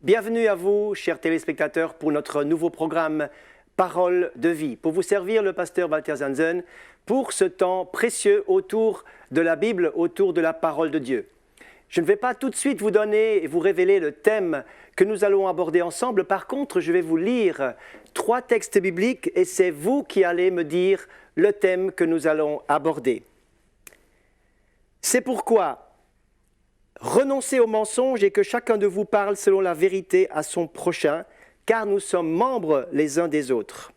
Bienvenue à vous, chers téléspectateurs, pour notre nouveau programme Parole de vie. Pour vous servir, le pasteur Walter Zanzen, pour ce temps précieux autour de la Bible, autour de la parole de Dieu. Je ne vais pas tout de suite vous donner et vous révéler le thème que nous allons aborder ensemble. Par contre, je vais vous lire 3 textes bibliques et c'est vous qui allez me dire le thème que nous allons aborder. C'est pourquoi renoncez au mensonge et que chacun de vous parle selon la vérité à son prochain, car nous sommes membres les uns des autres.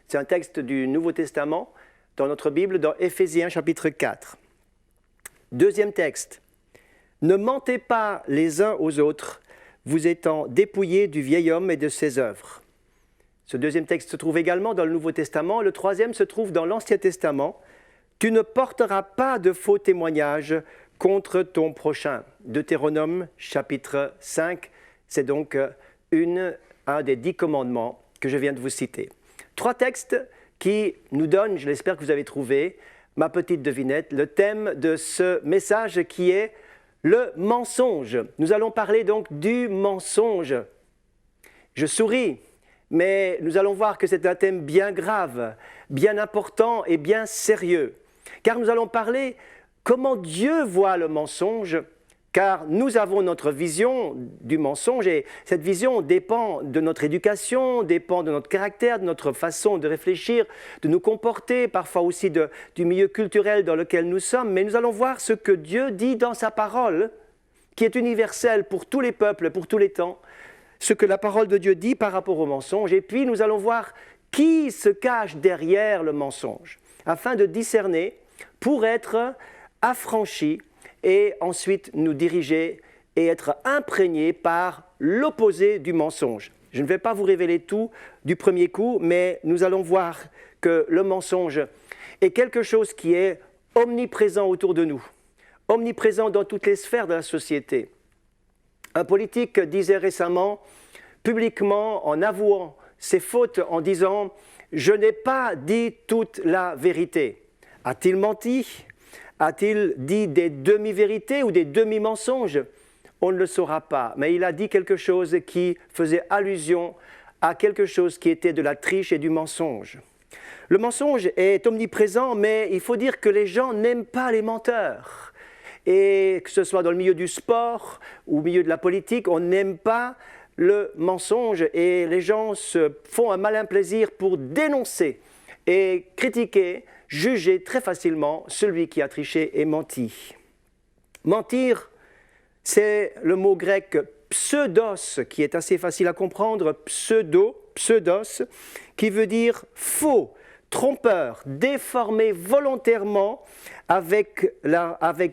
C'est un texte du Nouveau Testament dans notre Bible, dans Éphésiens chapitre 4. Deuxième texte. Ne mentez pas les uns aux autres, vous étant dépouillés du vieil homme et de ses œuvres. Ce deuxième texte se trouve également dans le Nouveau Testament. Le troisième se trouve dans l'Ancien Testament. Tu ne porteras pas de faux témoignages contre ton prochain. Deutéronome chapitre 5, c'est donc un des 10 commandements que je viens de vous citer. 3 textes qui nous donnent, je l'espère que vous avez trouvé, ma petite devinette, le thème de ce message qui est le mensonge. Nous allons parler donc du mensonge. Je souris, mais nous allons voir que c'est un thème bien grave, bien important et bien sérieux. Car nous allons parler comment Dieu voit le mensonge, car nous avons notre vision du mensonge et cette vision dépend de notre éducation, dépend de notre caractère, de notre façon de réfléchir, de nous comporter, parfois aussi du milieu culturel dans lequel nous sommes. Mais nous allons voir ce que Dieu dit dans sa parole, qui est universelle pour tous les peuples, pour tous les temps, ce que la parole de Dieu dit par rapport au mensonge. Et puis nous allons voir qui se cache derrière le mensonge, afin de discerner pour être affranchis et ensuite nous diriger et être imprégnés par l'opposé du mensonge. Je ne vais pas vous révéler tout du premier coup, mais nous allons voir que le mensonge est quelque chose qui est omniprésent autour de nous, omniprésent dans toutes les sphères de la société. Un politique disait récemment, publiquement, en avouant ses fautes, en disant « Je n'ai pas dit toute la vérité ». A-t-il menti ? A-t-il dit des demi-vérités ou des demi-mensonges? On ne le saura pas, mais il a dit quelque chose qui faisait allusion à quelque chose qui était de la triche et du mensonge. Le mensonge est omniprésent, mais il faut dire que les gens n'aiment pas les menteurs. Et que ce soit dans le milieu du sport ou au milieu de la politique, on n'aime pas le mensonge et les gens se font un malin plaisir pour dénoncer et critiquer, juger très facilement celui qui a triché et menti. Mentir, c'est le mot grec pseudos, qui est assez facile à comprendre, pseudos, qui veut dire faux, trompeur, déformer volontairement avec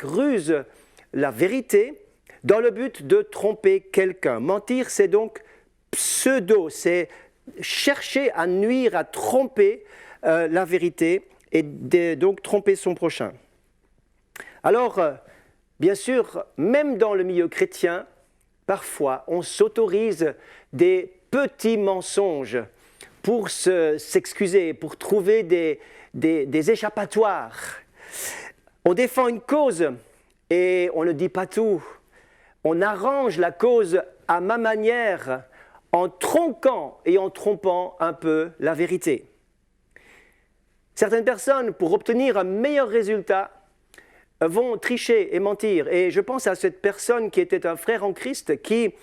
ruse la vérité, dans le but de tromper quelqu'un. Mentir, c'est donc pseudo, c'est chercher à nuire, à tromper la vérité, et donc tromper son prochain. Alors, bien sûr, même dans le milieu chrétien, parfois on s'autorise des petits mensonges pour s'excuser, pour trouver des échappatoires. On défend une cause et on ne dit pas tout. On arrange la cause à ma manière en tronquant et en trompant un peu la vérité. Certaines personnes, pour obtenir un meilleur résultat, vont tricher et mentir. Et je pense à cette personne qui était un frère en Christ, qui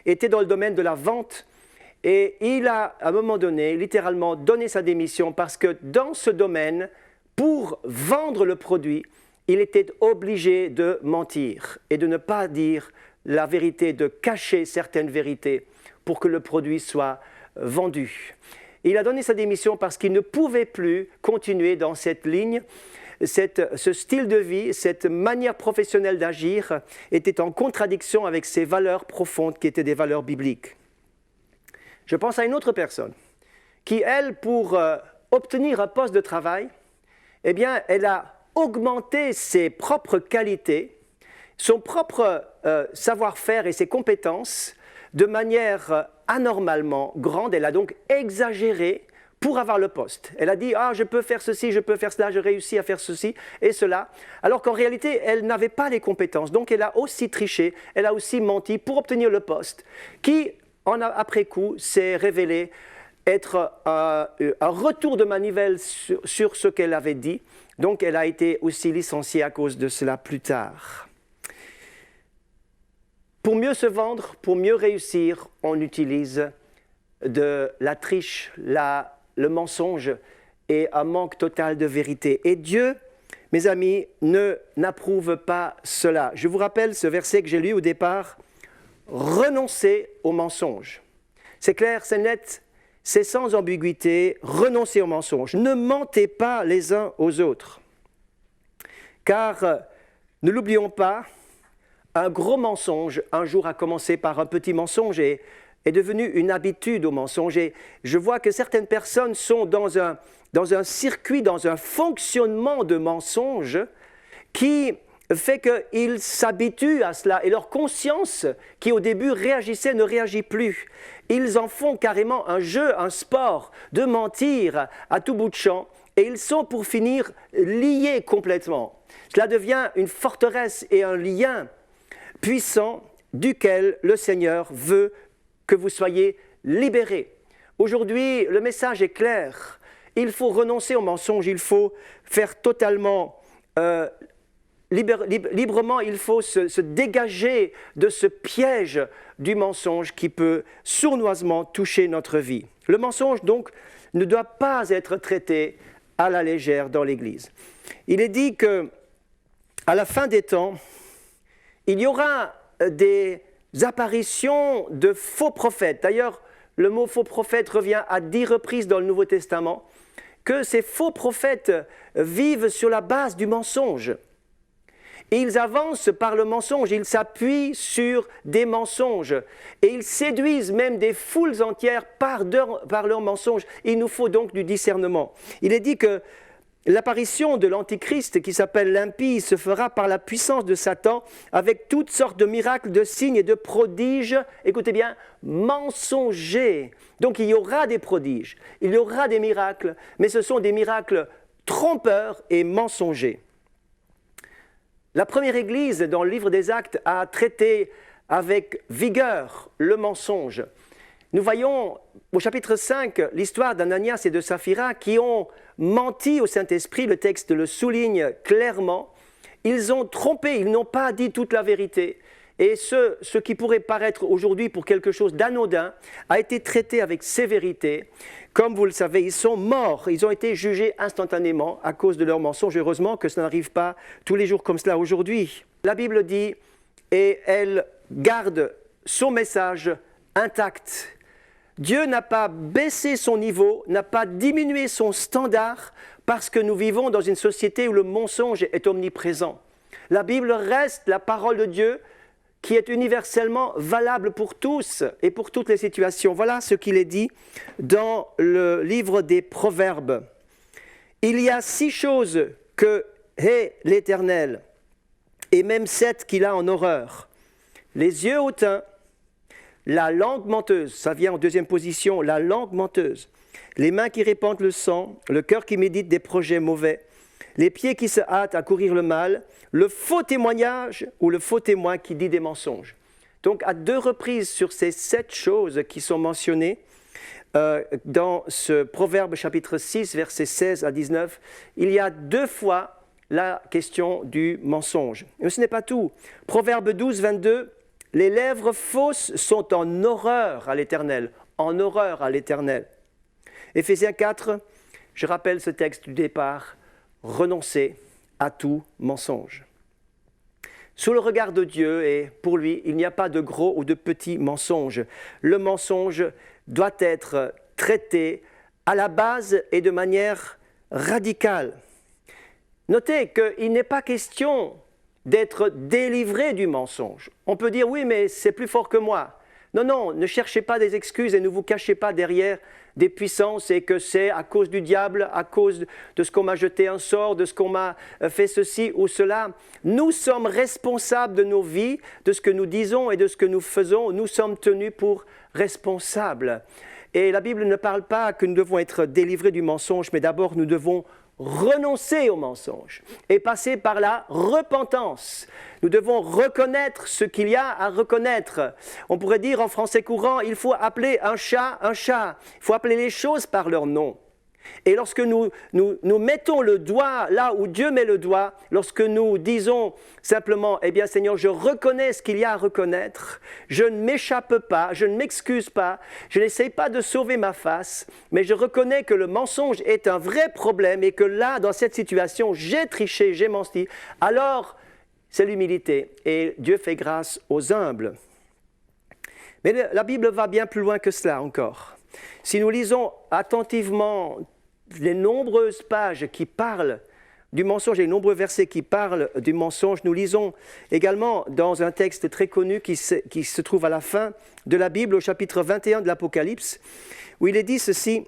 était dans le domaine de la vente. Et il a, à un moment donné, littéralement donné sa démission parce que dans ce domaine, pour vendre le produit, il était obligé de mentir et de ne pas dire la vérité, de cacher certaines vérités pour que le produit soit vendu. Il a donné sa démission parce qu'il ne pouvait plus continuer dans cette ligne. Ce style de vie, cette manière professionnelle d'agir était en contradiction avec ses valeurs profondes qui étaient des valeurs bibliques. Je pense à une autre personne qui, elle, pour obtenir un poste de travail, eh bien, elle a augmenté ses propres qualités son propre savoir-faire et ses compétences de manière anormalement grande. Elle a donc exagéré pour avoir le poste. Elle a dit « Ah, je peux faire ceci, je peux faire cela, je réussis à faire ceci et cela », alors qu'en réalité, elle n'avait pas les compétences. Donc, elle a aussi triché, elle a aussi menti pour obtenir le poste, qui, après coup, s'est révélé être un retour de manivelle sur ce qu'elle avait dit. Donc, elle a été aussi licenciée à cause de cela plus tard. Pour mieux se vendre, pour mieux réussir, on utilise de la triche, le mensonge et un manque total de vérité. Et Dieu, mes amis, n'approuve pas cela. Je vous rappelle ce verset que j'ai lu au départ. Renoncez au mensonge. C'est clair, c'est net, c'est sans ambiguïté. Renoncez au mensonge. Ne mentez pas les uns aux autres. Car, ne l'oublions pas, un gros mensonge, un jour a commencé par un petit mensonge et est devenu une habitude au mensonge. Et je vois que certaines personnes sont dans un circuit, dans un fonctionnement de mensonge qui fait qu'ils s'habituent à cela. Et leur conscience, qui au début réagissait, ne réagit plus. Ils en font carrément un jeu, un sport, de mentir à tout bout de champ. Et ils sont pour finir liés complètement. Cela devient une forteresse et un lien puissant duquel le Seigneur veut que vous soyez libérés. Aujourd'hui, le message est clair. Il faut renoncer au mensonge, il faut faire totalement, librement, il faut se dégager de ce piège du mensonge qui peut sournoisement toucher notre vie. Le mensonge, donc, ne doit pas être traité à la légère dans l'Église. Il est dit qu'à la fin des temps, il y aura des apparitions de faux prophètes. D'ailleurs, le mot faux prophète revient à 10 reprises dans le Nouveau Testament, que ces faux prophètes vivent sur la base du mensonge. Et ils avancent par le mensonge, ils s'appuient sur des mensonges et ils séduisent même des foules entières par leurs mensonges. Il nous faut donc du discernement. Il est dit que l'apparition de l'Antichrist, qui s'appelle l'impie, se fera par la puissance de Satan, avec toutes sortes de miracles, de signes et de prodiges, écoutez bien, mensongers. Donc il y aura des prodiges, il y aura des miracles, mais ce sont des miracles trompeurs et mensongers. La première Église, dans le livre des Actes, a traité avec vigueur le mensonge. Nous voyons au chapitre 5 l'histoire d'Ananias et de Saphira qui ont menti au Saint-Esprit, le texte le souligne clairement. Ils ont trompé, ils n'ont pas dit toute la vérité. Et ce qui pourrait paraître aujourd'hui pour quelque chose d'anodin a été traité avec sévérité. Comme vous le savez, ils sont morts, ils ont été jugés instantanément à cause de leurs mensonges. Heureusement que ça n'arrive pas tous les jours comme cela aujourd'hui. La Bible dit, et elle garde son message intact. Dieu n'a pas baissé son niveau, n'a pas diminué son standard parce que nous vivons dans une société où le mensonge est omniprésent. La Bible reste la parole de Dieu qui est universellement valable pour tous et pour toutes les situations. Voilà ce qu'il est dit dans le livre des Proverbes. Il y a 6 choses que hait l'Éternel, et même 7 qu'il a en horreur. Les yeux hautains, la langue menteuse, ça vient en deuxième position, la langue menteuse, les mains qui répandent le sang, le cœur qui médite des projets mauvais, les pieds qui se hâtent à courir le mal, le faux témoignage ou le faux témoin qui dit des mensonges. Donc à 2 reprises sur ces 7 choses qui sont mentionnées dans ce Proverbe chapitre 6, versets 16 à 19, il y a 2 fois la question du mensonge. Mais ce n'est pas tout. Proverbe 12, 22, les lèvres fausses sont en horreur à l'Éternel, en horreur à l'Éternel. Éphésiens 4, je rappelle ce texte du départ, renoncer à tout mensonge. Sous le regard de Dieu, et pour lui, il n'y a pas de gros ou de petits mensonges. Le mensonge doit être traité à la base et de manière radicale. Notez qu'il n'est pas question d'être délivré du mensonge. On peut dire, oui, mais c'est plus fort que moi. Non, non, ne cherchez pas des excuses et ne vous cachez pas derrière des puissances et que c'est à cause du diable, à cause de ce qu'on m'a jeté un sort, de ce qu'on m'a fait ceci ou cela. Nous sommes responsables de nos vies, de ce que nous disons et de ce que nous faisons. Nous sommes tenus pour responsables. Et la Bible ne parle pas que nous devons être délivrés du mensonge, mais d'abord nous devons renoncer au mensonge et passer par la repentance. Nous devons reconnaître ce qu'il y a à reconnaître. On pourrait dire en français courant, il faut appeler un chat un chat. Il faut appeler les choses par leur nom. Et lorsque nous mettons le doigt là où Dieu met le doigt, lorsque nous disons simplement, eh bien Seigneur, je reconnais ce qu'il y a à reconnaître, je ne m'échappe pas, je ne m'excuse pas, je n'essaye pas de sauver ma face, mais je reconnais que le mensonge est un vrai problème et que là, dans cette situation, j'ai triché, j'ai menti, alors c'est l'humilité et Dieu fait grâce aux humbles. Mais la Bible va bien plus loin que cela encore. Si nous lisons attentivement les nombreuses pages qui parlent du mensonge et les nombreux versets qui parlent du mensonge, nous lisons également dans un texte très connu qui se trouve à la fin de la Bible, au chapitre 21 de l'Apocalypse, où il est dit ceci,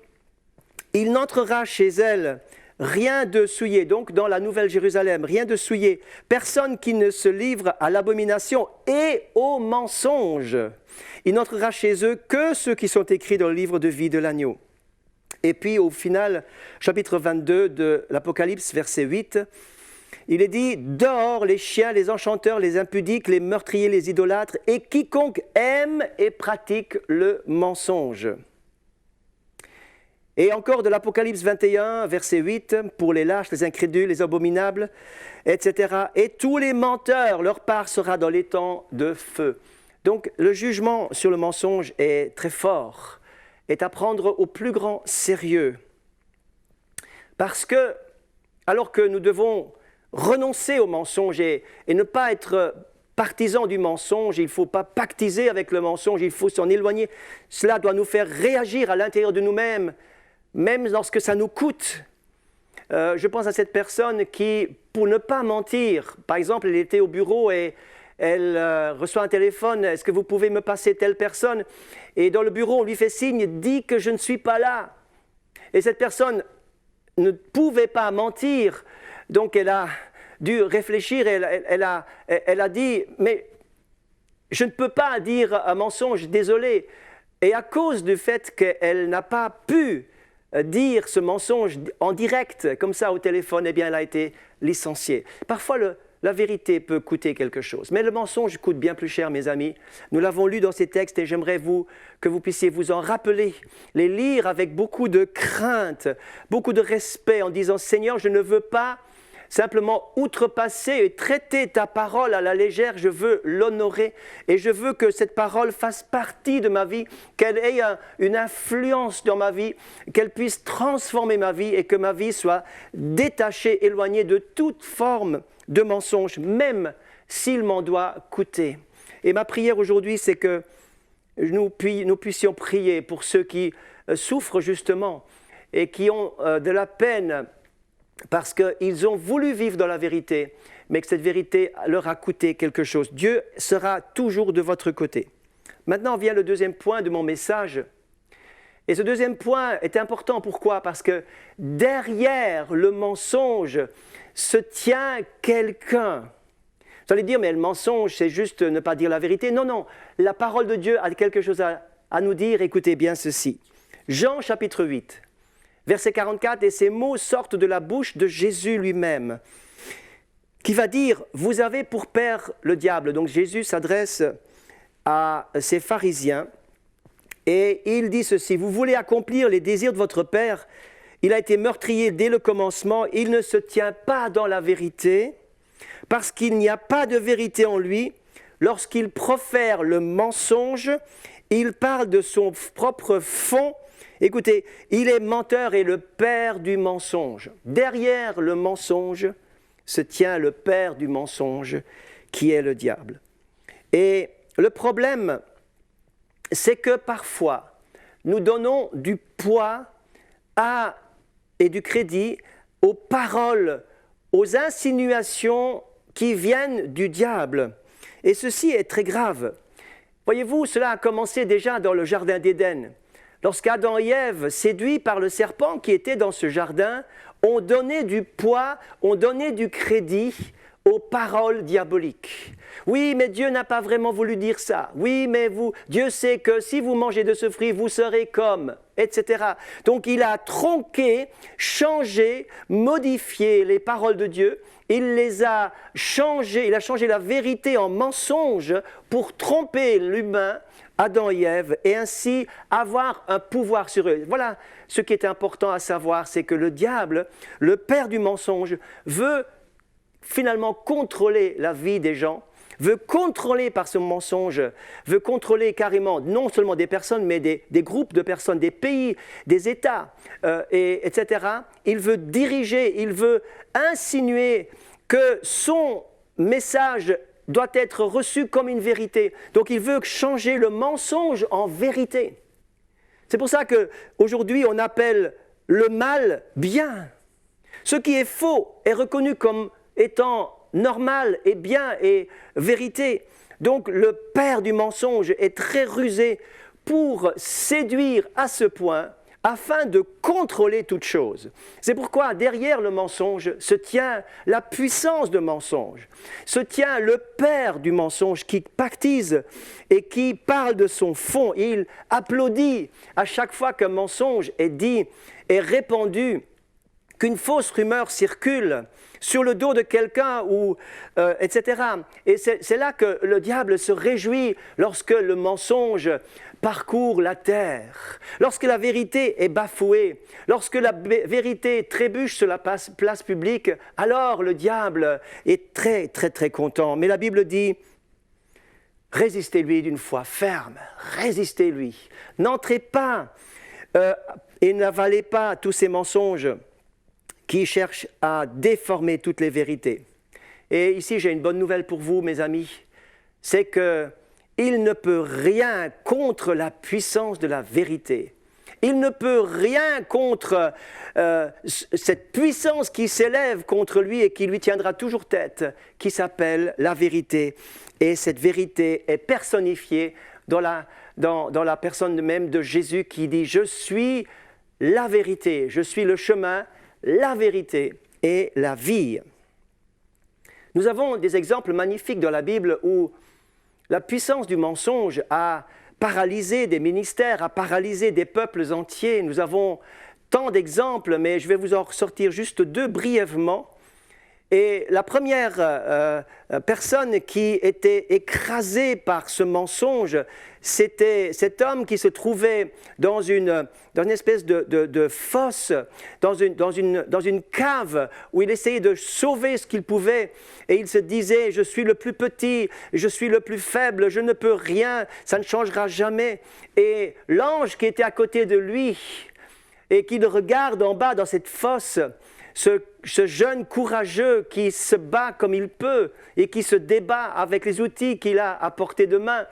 « Il n'entrera chez elle rien de souillé », donc dans la Nouvelle Jérusalem, rien de souillé, personne qui ne se livre à l'abomination et au mensonge. Il n'entrera chez eux que ceux qui sont écrits dans le livre de vie de l'agneau. Et puis au final, chapitre 22 de l'Apocalypse, verset 8, il est dit « Dehors les chiens, les enchanteurs, les impudiques, les meurtriers, les idolâtres, et quiconque aime et pratique le mensonge. » Et encore de l'Apocalypse 21, verset 8, « Pour les lâches, les incrédules, les abominables, etc. Et tous les menteurs, leur part sera dans les temps de feu. » Donc le jugement sur le mensonge est très fort, est à prendre au plus grand sérieux. Parce que, alors que nous devons renoncer au mensonge et ne pas être partisans du mensonge, il ne faut pas pactiser avec le mensonge, il faut s'en éloigner, cela doit nous faire réagir à l'intérieur de nous-mêmes, même lorsque ça nous coûte. Je pense à cette personne qui, pour ne pas mentir, par exemple, elle était au bureau et elle reçoit un téléphone, est-ce que vous pouvez me passer telle personne? Et dans le bureau, on lui fait signe, dit que je ne suis pas là. Et cette personne ne pouvait pas mentir, donc elle a dû réfléchir, elle a dit, mais je ne peux pas dire un mensonge, désolé. Et à cause du fait qu'elle n'a pas pu dire ce mensonge en direct, comme ça au téléphone, eh bien elle a été licenciée. Parfois, la vérité peut coûter quelque chose, mais le mensonge coûte bien plus cher, mes amis. Nous l'avons lu dans ces textes et j'aimerais que vous puissiez vous en rappeler, les lire avec beaucoup de crainte, beaucoup de respect, en disant « Seigneur, je ne veux pas simplement outrepasser et traiter ta parole à la légère, je veux l'honorer et je veux que cette parole fasse partie de ma vie, qu'elle ait une influence dans ma vie, qu'elle puisse transformer ma vie et que ma vie soit détachée, éloignée de toute forme de mensonge, même s'il m'en doit coûter. » Et ma prière aujourd'hui, c'est que nous puissions prier pour ceux qui souffrent justement et qui ont de la peine parce qu'ils ont voulu vivre dans la vérité, mais que cette vérité leur a coûté quelque chose. Dieu sera toujours de votre côté. Maintenant vient le deuxième point de mon message. Et ce deuxième point est important. Pourquoi? Parce que derrière le mensonge se tient quelqu'un. Vous allez dire, mais le mensonge, c'est juste ne pas dire la vérité. Non, non, la parole de Dieu a quelque chose à nous dire. Écoutez bien ceci. Jean chapitre 8. Verset 44, et ces mots sortent de la bouche de Jésus lui-même, qui va dire, vous avez pour père le diable. Donc Jésus s'adresse à ces pharisiens, et il dit ceci, vous voulez accomplir les désirs de votre père, il a été meurtrier dès le commencement, il ne se tient pas dans la vérité, parce qu'il n'y a pas de vérité en lui, lorsqu'il profère le mensonge, il parle de son propre fond. Écoutez, il est menteur et le père du mensonge. Derrière le mensonge se tient le père du mensonge qui est le diable. Et le problème, c'est que parfois, nous donnons du poids et du crédit aux paroles, aux insinuations qui viennent du diable. Et ceci est très grave. Voyez-vous, cela a commencé déjà dans le jardin d'Éden. Lorsqu'Adam et Ève, séduits par le serpent qui était dans ce jardin, ont donné du poids, ont donné du crédit aux paroles diaboliques. Oui, mais Dieu n'a pas vraiment voulu dire ça. Oui, mais Dieu sait que si vous mangez de ce fruit, vous serez comme, etc. Donc il a tronqué, changé, modifié les paroles de Dieu. Il les a changées, il a changé la vérité en mensonge pour tromper l'humain, Adam et Ève, et ainsi avoir un pouvoir sur eux. Voilà ce qui est important à savoir, c'est que le diable, le père du mensonge, veut finalement contrôler la vie des gens, veut contrôler par ce mensonge, veut contrôler carrément non seulement des personnes, mais des groupes de personnes, des pays, des États, etc. Il veut diriger, il veut insinuer que son message doit être reçu comme une vérité. Donc il veut changer le mensonge en vérité. C'est pour ça qu'aujourd'hui on appelle le mal bien. Ce qui est faux est reconnu comme étant normal et bien et vérité. Donc le père du mensonge est très rusé pour séduire à ce point afin de contrôler toute chose. C'est pourquoi derrière le mensonge se tient la puissance de mensonge, se tient le père du mensonge qui pactise et qui parle de son fond. Il applaudit à chaque fois qu'un mensonge est dit et répandu, qu'une fausse rumeur circule sur le dos de quelqu'un, etc. Et c'est là que le diable se réjouit lorsque le mensonge parcourt la terre, lorsque la vérité est bafouée, lorsque la vérité trébuche sur la place publique, alors le diable est très, très, très content. Mais la Bible dit, résistez-lui d'une foi ferme, résistez-lui, n'entrez pas et n'avalez pas tous ces mensonges qui cherchent à déformer toutes les vérités. Et ici, j'ai une bonne nouvelle pour vous, mes amis, c'est qu'il ne peut rien contre la puissance de la vérité. Il ne peut rien contre cette puissance qui s'élève contre lui et qui lui tiendra toujours tête, qui s'appelle la vérité. Et cette vérité est personnifiée dans la personne même de Jésus qui dit « Je suis la vérité, je suis le chemin, la vérité et la vie. » Nous avons des exemples magnifiques dans la Bible où la puissance du mensonge a paralysé des ministères, a paralysé des peuples entiers. Nous avons tant d'exemples, mais je vais vous en ressortir juste deux brièvement. Et la première personne qui était écrasée par ce mensonge, c'était cet homme qui se trouvait dans une espèce de fosse, dans une cave où il essayait de sauver ce qu'il pouvait. Et il se disait, je suis le plus petit, je suis le plus faible, je ne peux rien, ça ne changera jamais. Et l'ange qui était à côté de lui et qui le regarde en bas dans cette fosse, ce jeune courageux qui se bat comme il peut et qui se débat avec les outils qu'il a à portée de main,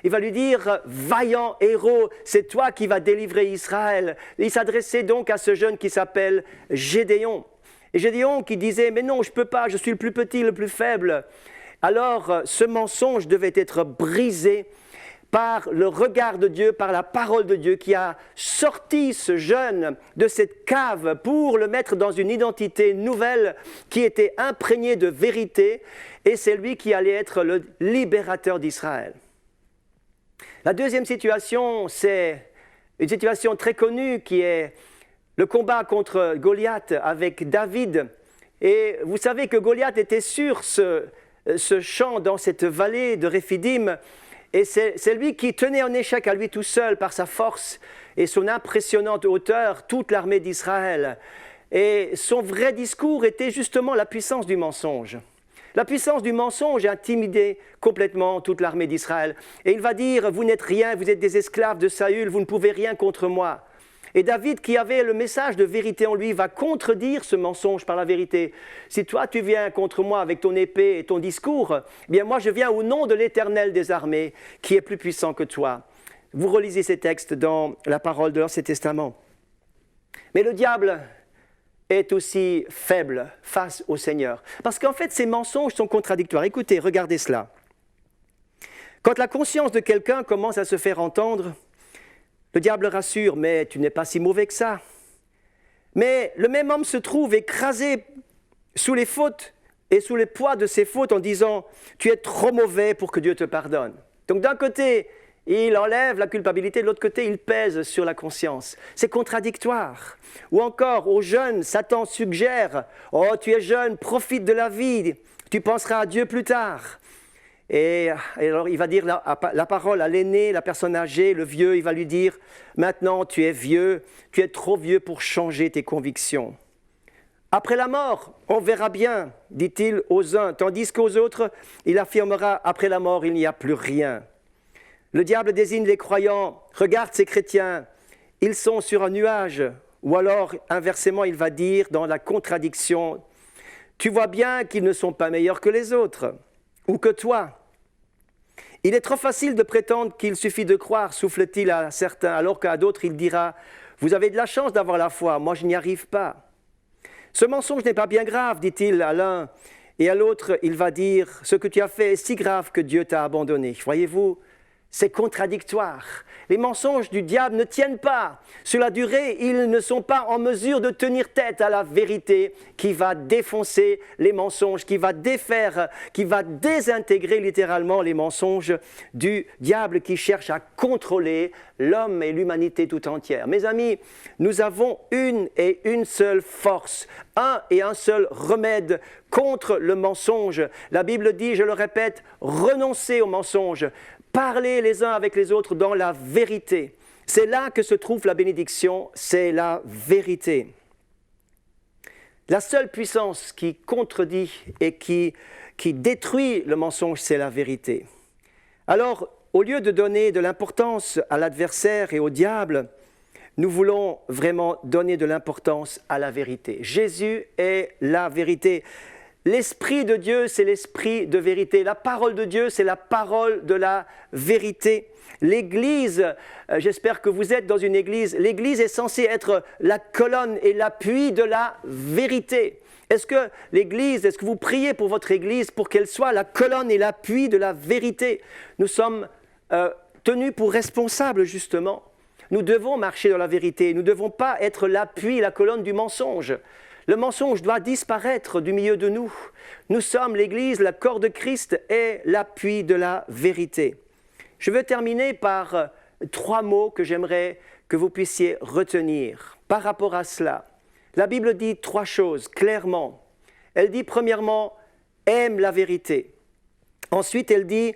il va lui dire « Vaillant héros, c'est toi qui vas délivrer Israël ». Il s'adressait donc à ce jeune qui s'appelle Gédéon. Et Gédéon qui disait « Mais non, je ne peux pas, je suis le plus petit, le plus faible ». Alors ce mensonge devait être brisé par le regard de Dieu, par la parole de Dieu qui a sorti ce jeune de cette cave pour le mettre dans une identité nouvelle qui était imprégnée de vérité, et c'est lui qui allait être le libérateur d'Israël. La deuxième situation, c'est une situation très connue qui est le combat contre Goliath avec David. Et vous savez que Goliath était sur ce champ dans cette vallée de Réphidim. Et c'est lui qui tenait en échec à lui tout seul par sa force et son impressionnante hauteur toute l'armée d'Israël. Et son vrai discours était justement la puissance du mensonge. La puissance du mensonge intimidait complètement toute l'armée d'Israël. Et il va dire, vous n'êtes rien, vous êtes des esclaves de Saül, vous ne pouvez rien contre moi. Et David, qui avait le message de vérité en lui, va contredire ce mensonge par la vérité. Si toi, tu viens contre moi avec ton épée et ton discours, eh bien moi, je viens au nom de l'Éternel des armées, qui est plus puissant que toi. Vous relisez ces textes dans la parole de l'Ancien Testament. Mais le diable est aussi faible face au Seigneur. Parce qu'en fait, ces mensonges sont contradictoires. Écoutez, regardez cela. Quand la conscience de quelqu'un commence à se faire entendre, le diable rassure, mais tu n'es pas si mauvais que ça. Mais le même homme se trouve écrasé sous les fautes et sous le poids de ses fautes en disant « tu es trop mauvais pour que Dieu te pardonne ». Donc d'un côté, il enlève la culpabilité, de l'autre côté, il pèse sur la conscience. C'est contradictoire. Ou encore, aux jeunes, Satan suggère « oh, tu es jeune, profite de la vie, tu penseras à Dieu plus tard ». Et alors il va dire la parole à l'aîné, la personne âgée, le vieux, il va lui dire « maintenant tu es vieux, tu es trop vieux pour changer tes convictions ». Après la mort, on verra bien, dit-il aux uns, tandis qu'aux autres, il affirmera « après la mort, il n'y a plus rien ». Le diable désigne les croyants, regarde ces chrétiens, ils sont sur un nuage. Ou alors, inversement, il va dire dans la contradiction, tu vois bien qu'ils ne sont pas meilleurs que les autres, ou que toi. Il est trop facile de prétendre qu'il suffit de croire, souffle-t-il à certains, alors qu'à d'autres il dira, vous avez de la chance d'avoir la foi, moi je n'y arrive pas. Ce mensonge n'est pas bien grave, dit-il à l'un, et à l'autre il va dire, ce que tu as fait est si grave que Dieu t'a abandonné. Voyez-vous, c'est contradictoire. Les mensonges du diable ne tiennent pas. Sur la durée, ils ne sont pas en mesure de tenir tête à la vérité qui va défoncer les mensonges, qui va défaire, qui va désintégrer littéralement les mensonges du diable qui cherche à contrôler l'homme et l'humanité tout entière. Mes amis, nous avons une et une seule force, un et un seul remède contre le mensonge. La Bible dit, je le répète, renoncez au mensonge. Parlez les uns avec les autres dans la vérité. C'est là que se trouve la bénédiction, c'est la vérité. La seule puissance qui contredit et qui détruit le mensonge, c'est la vérité. Alors, au lieu de donner de l'importance à l'adversaire et au diable, nous voulons vraiment donner de l'importance à la vérité. Jésus est la vérité. L'Esprit de Dieu, c'est l'Esprit de vérité. La parole de Dieu, c'est la parole de la vérité. L'Église, j'espère que vous êtes dans une Église, l'Église est censée être la colonne et l'appui de la vérité. Est-ce que l'Église, est-ce que vous priez pour votre Église pour qu'elle soit la colonne et l'appui de la vérité? Nous sommes tenus pour responsables, justement. Nous devons marcher dans la vérité. Nous ne devons pas être l'appui, la colonne du mensonge. Le mensonge doit disparaître du milieu de nous. Nous sommes l'Église, le corps de Christ et l'appui de la vérité. Je veux terminer par 3 mots que j'aimerais que vous puissiez retenir par rapport à cela. La Bible dit 3 choses clairement. Elle dit premièrement, aime la vérité. Ensuite, elle dit,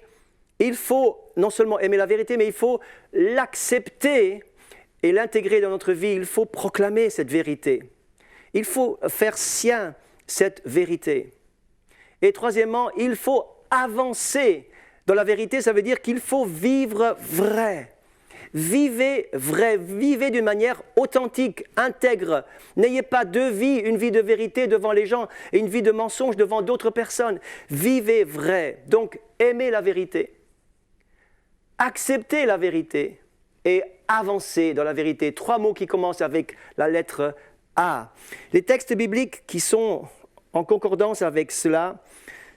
il faut non seulement aimer la vérité, mais il faut l'accepter et l'intégrer dans notre vie. Il faut proclamer cette vérité. Il faut faire sien cette vérité. Et troisièmement, il faut avancer dans la vérité. Ça veut dire qu'il faut vivre vrai. Vivez vrai, vivez d'une manière authentique, intègre. N'ayez pas 2 vies, une vie de vérité devant les gens et une vie de mensonge devant d'autres personnes. Vivez vrai. Donc, aimez la vérité. Acceptez la vérité et avancez dans la vérité. 3 mots qui commencent avec la lettre A. Les textes bibliques qui sont en concordance avec cela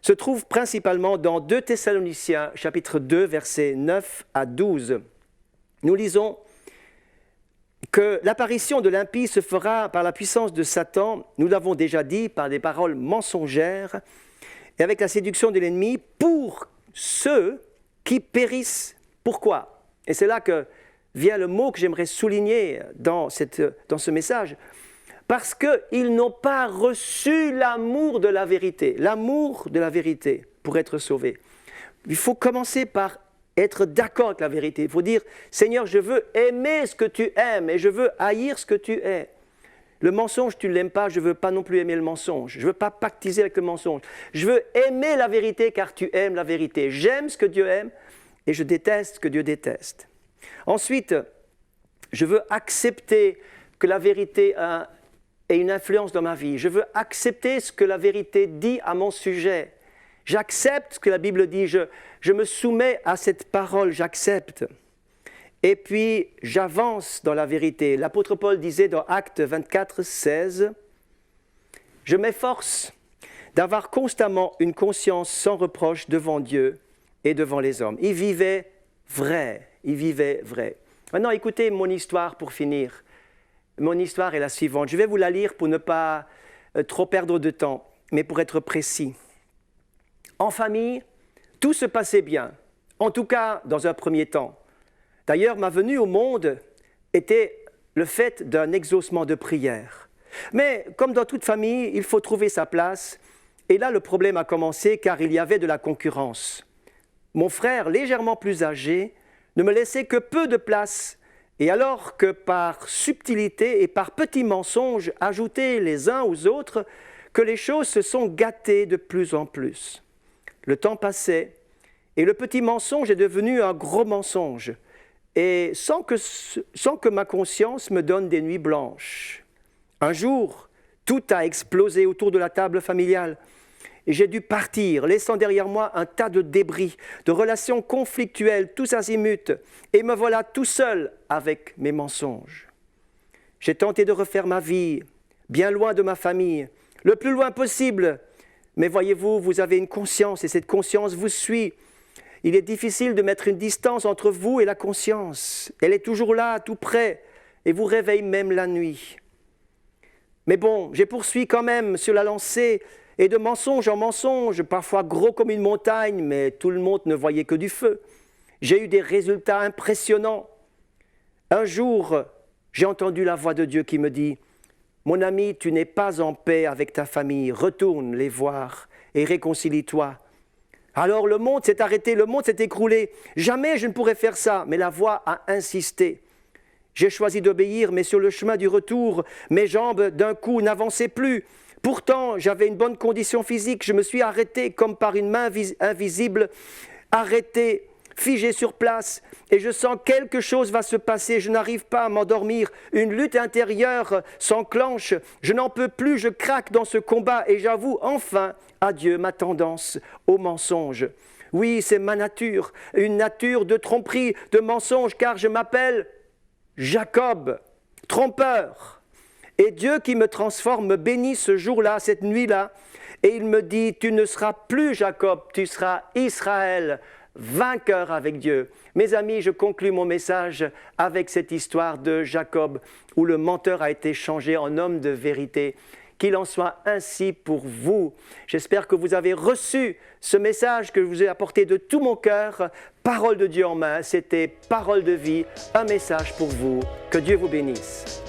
se trouvent principalement dans 2 Thessaloniciens, chapitre 2, versets 9 à 12. Nous lisons que l'apparition de l'impie se fera par la puissance de Satan, nous l'avons déjà dit, par des paroles mensongères et avec la séduction de l'ennemi pour ceux qui périssent. Pourquoi? Et c'est là que vient le mot que j'aimerais souligner dans ce message. Parce qu'ils n'ont pas reçu l'amour de la vérité. L'amour de la vérité pour être sauvés. Il faut commencer par être d'accord avec la vérité. Il faut dire, Seigneur, je veux aimer ce que tu aimes et je veux haïr ce que tu es. Le mensonge, tu ne l'aimes pas, je ne veux pas non plus aimer le mensonge. Je ne veux pas pactiser avec le mensonge. Je veux aimer la vérité car tu aimes la vérité. J'aime ce que Dieu aime et je déteste ce que Dieu déteste. Ensuite, je veux accepter que la vérité ait une influence dans ma vie. Je veux accepter ce que la vérité dit à mon sujet. J'accepte ce que la Bible dit. Je me soumets à cette parole, j'accepte. Et puis, j'avance dans la vérité. L'apôtre Paul disait dans Actes 24, 16, « Je m'efforce d'avoir constamment une conscience sans reproche devant Dieu et devant les hommes. Il vivait vrai, il vivait vrai. Maintenant, écoutez mon histoire pour finir. Mon histoire est la suivante. Je vais vous la lire pour ne pas trop perdre de temps, mais pour être précis. En famille, tout se passait bien, en tout cas dans un premier temps. D'ailleurs, ma venue au monde était le fait d'un exaucement de prière. Mais comme dans toute famille, il faut trouver sa place. Et là, le problème a commencé car il y avait de la concurrence. Mon frère, légèrement plus âgé, ne me laissait que peu de place. Et alors que par subtilité et par petits mensonges ajoutés les uns aux autres, que les choses se sont gâtées de plus en plus. Le temps passait et le petit mensonge est devenu un gros mensonge. Et sans que ma conscience me donne des nuits blanches. Un jour, tout a explosé autour de la table familiale. Et j'ai dû partir, laissant derrière moi un tas de débris, de relations conflictuelles, tous azimuts. Et me voilà tout seul avec mes mensonges. J'ai tenté de refaire ma vie, bien loin de ma famille, le plus loin possible. Mais voyez-vous, vous avez une conscience et cette conscience vous suit. Il est difficile de mettre une distance entre vous et la conscience. Elle est toujours là, tout près, et vous réveille même la nuit. Mais bon, j'ai poursuivi quand même sur la lancée, et de mensonge en mensonge, parfois gros comme une montagne, mais tout le monde ne voyait que du feu. J'ai eu des résultats impressionnants. Un jour, j'ai entendu la voix de Dieu qui me dit « Mon ami, tu n'es pas en paix avec ta famille, retourne les voir et réconcilie-toi. » Alors le monde s'est arrêté, le monde s'est écroulé. Jamais je ne pourrais faire ça, mais la voix a insisté. J'ai choisi d'obéir, mais sur le chemin du retour, mes jambes d'un coup n'avançaient plus. Pourtant, j'avais une bonne condition physique. Je me suis arrêté comme par une main invisible, arrêté, figé sur place. Et je sens quelque chose va se passer. Je n'arrive pas à m'endormir. Une lutte intérieure s'enclenche. Je n'en peux plus, je craque dans ce combat. Et j'avoue enfin, adieu ma tendance au mensonge. Oui, c'est ma nature, une nature de tromperie, de mensonge, car je m'appelle Jacob, trompeur. Et Dieu qui me transforme me bénit ce jour-là, cette nuit-là, et il me dit, tu ne seras plus Jacob, tu seras Israël, vainqueur avec Dieu. Mes amis, je conclus mon message avec cette histoire de Jacob, où le menteur a été changé en homme de vérité. Qu'il en soit ainsi pour vous. J'espère que vous avez reçu ce message que je vous ai apporté de tout mon cœur. Parole de Dieu en main, c'était Parole de vie, un message pour vous. Que Dieu vous bénisse.